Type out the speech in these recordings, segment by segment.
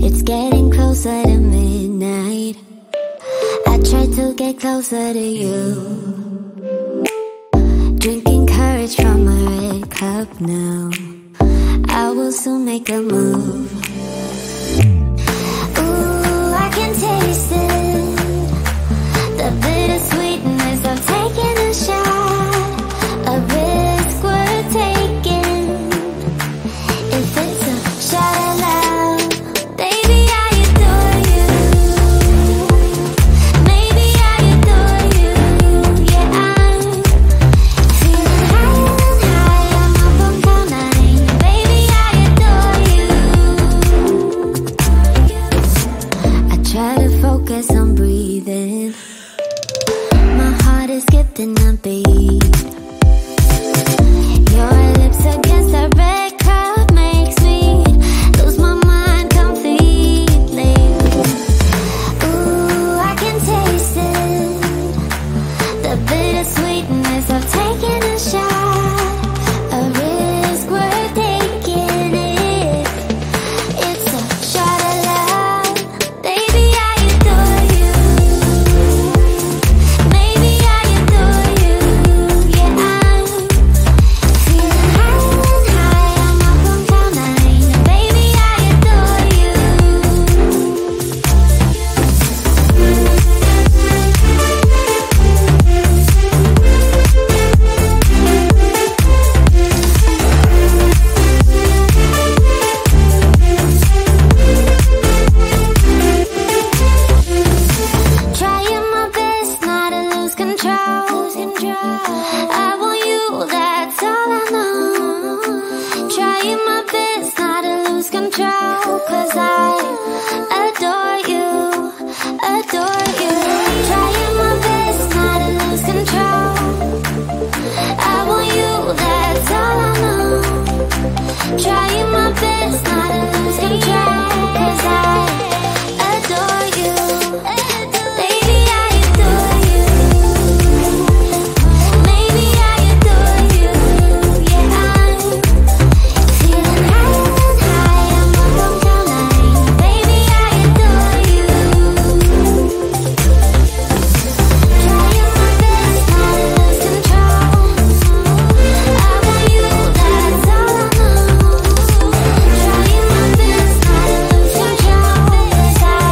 It's getting closer to midnight. I try to get closer to you. Drinking courage from a red cup now. I will soon make a move. Ooh, I can taste it. The bittersweetness of taking a shot. A risk worth taking. If it's a shot of love, baby, I adore you. Maybe I adore you. Yeah, I'm feeling higher and higher. I'm up on cloud nine. Baby, I adore you. I try to focus on breathing. My heart is skipping a beat. Your lips against a red cup makes me lose my mind completely. Ooh, I can taste it. The bittersweetness of taking a shot. A risk worth taking it. It's a shot of love. Baby, I adore you. Maybe I adore you. Yeah, I'm feeling higher and higher. I'm up on cloud nine. Baby, I adore you. Trying my best not to lose control. I want you, that's all I know. Trying my best not to lose control. 'Cause I adore you, adore you. Trying my best not to lose control. I want you, that's all I know. Trying my best not to lose control. 'Cause I adore you. Baby, I adore you. Maybe I adore you. Yeah, I'm feeling higher and higher. I'm up on cloud nine. Baby, I adore you. Trying my best not to lose control. I want you, that's all I know. Trying my best not to lose control. 'Cause I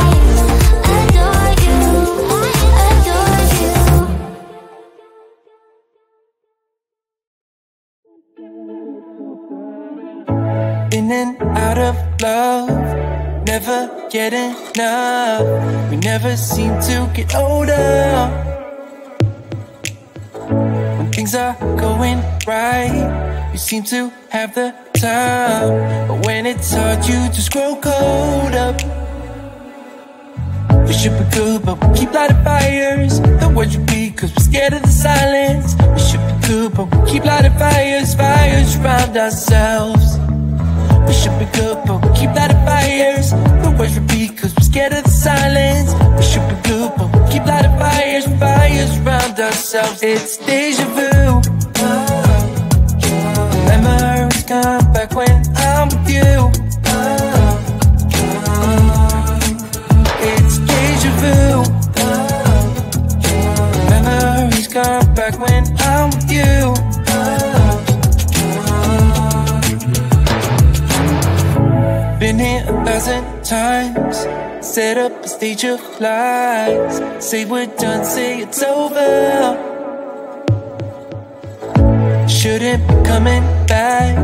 adore you, adore you. In and out of love, never get enough. We never seem to get older. When things are going right, you seem to have the time. But when it's hard, you just grow cold up. We should be good, but we keep lighting fires. The words repeat, 'cause we're scared of the silence. We should be good, but we keep lighting fires, fires around ourselves. We should be good, but we keep lighting fires. The words repeat, 'cause we're scared of the silence. We should be good, but we keep lighting fires, fires around ourselves. It's deja vu. Memories come back when I'm with you. It's deja vu. Memories come back when I'm with you. Been here 1,000 times. Set up a stage of lies. Say we're done, say it's over. Shouldn't be coming back,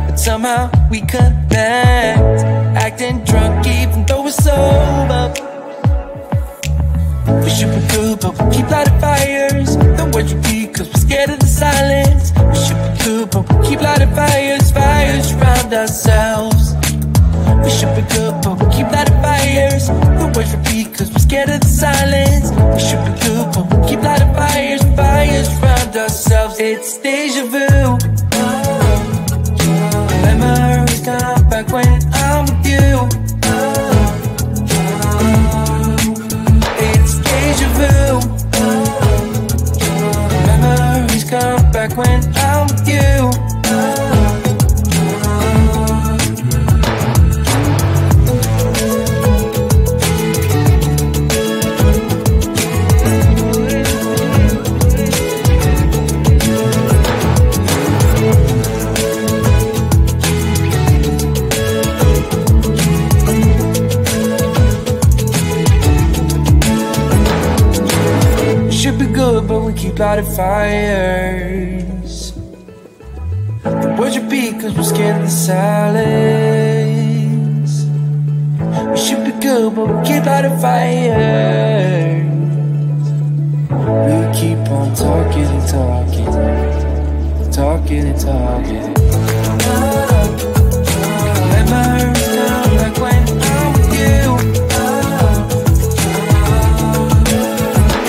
but somehow we connect. Acting drunk even though we're sober. We should be good, but we keep lighting fires. The words repeat, 'cause we're scared of the silence. We should be good, but we keep lighting fires, fires around ourselves. We should be good, but we keep lighting fires. The words repeat, 'cause we're scared of the silence. We should be good, but we keep lighting fires, fires around ourselves. It's deja vu. Memories come back when I'm with you. It's deja vu. Memories come back when I'm with you. keep lighting fires. The words repeat cause we're scared of the silence. We should be good but we keep lighting fires. We keep on talking and talking, talking and talking. Let my arms down like when I'm with you.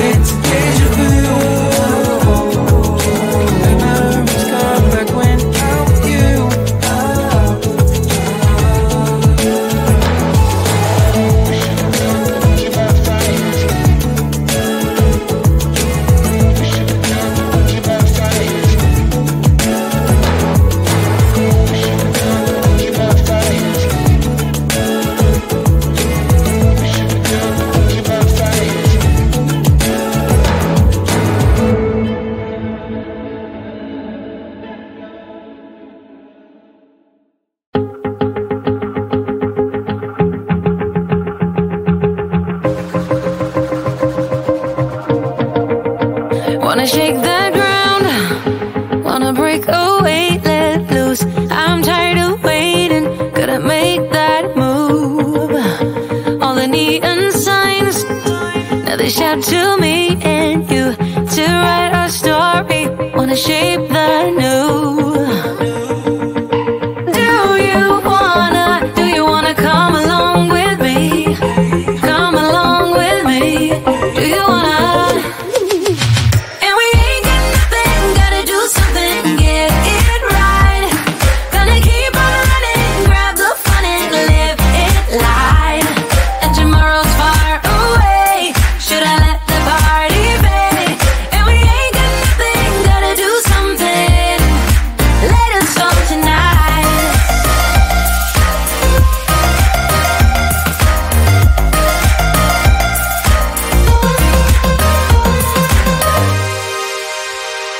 It's a deja vu. Let my arms come like when I'm with you. Wanna shake the ground, wanna break away, let loose. I'm tired of waiting, gotta make that move. All the neon signs, now they shout to me and you to write our story. Wanna shape the new. Do you wanna come along with me? Come along with me. Do you wanna?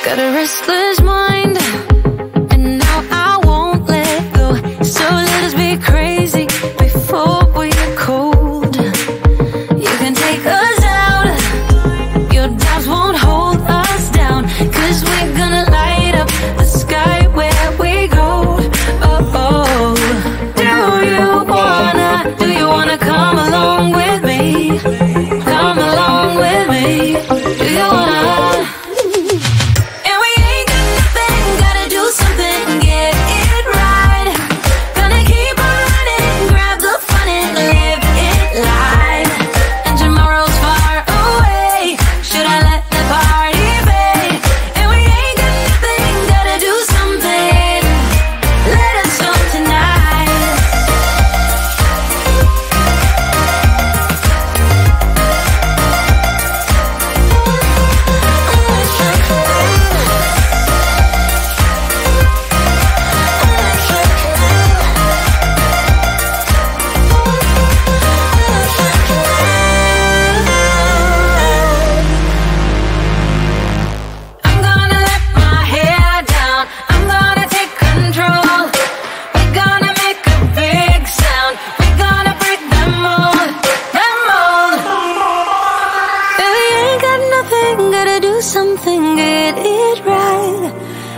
Got a restless mind, and now I won't let go. So let us be crazy before we get cold. You can take us out, your doubts won't hold us down, cause we're gonna light up the sky where we go. Oh, oh. Do you wanna come along with me? Come along with me. Do you wanna? Something, get it right.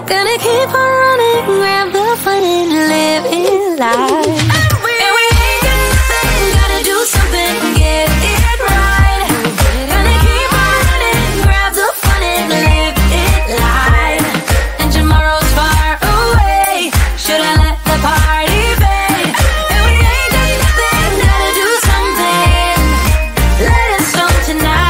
Gonna keep on running, grab the fun and live it life. And we ain't got nothing, gotta do something, get it right. Gonna keep on running, grab the fun and live it life. And tomorrow's far away, should I let the party fade? And we ain't got nothing, gotta do something, let us start tonight.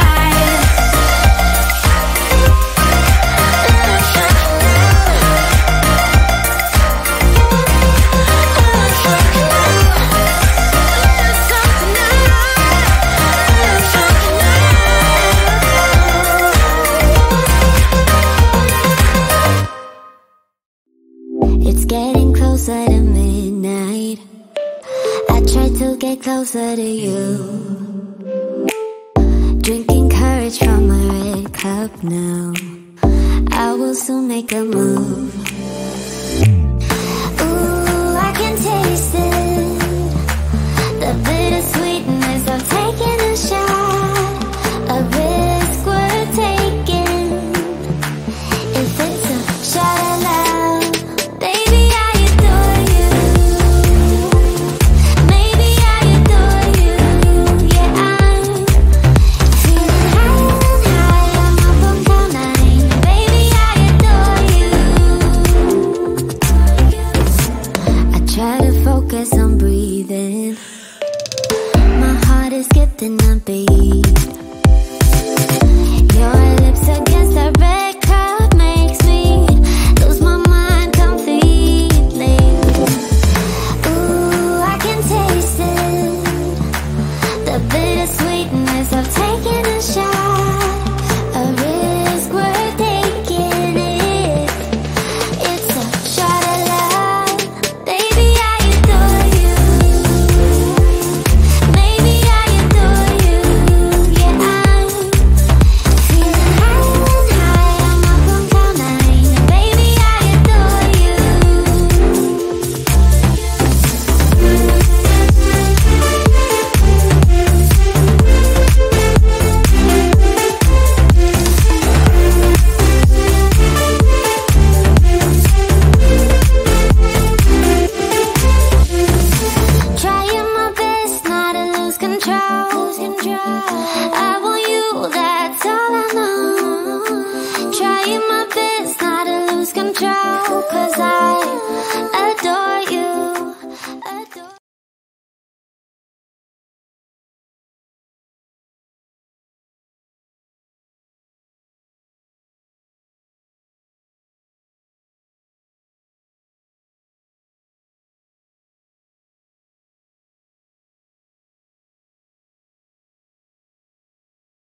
It's getting closer to midnight. I try to get closer to you. Drinking courage from my red cup now. I will soon make a move. Ooh, I can taste it, the bittersweetness of taking a shot. A risk we're taking, started skipping a beat. Your lips against the red cup makes me lose my mind completely. Ooh, I can taste it, the bittersweetness of taking a shot, a risk worth taking it. It's a shot of love, baby, I adore you. Maybe I adore you, yeah, I'm feeling high and high, I'm up on cloud nine, baby, I adore you. Trying my best not to lose control. I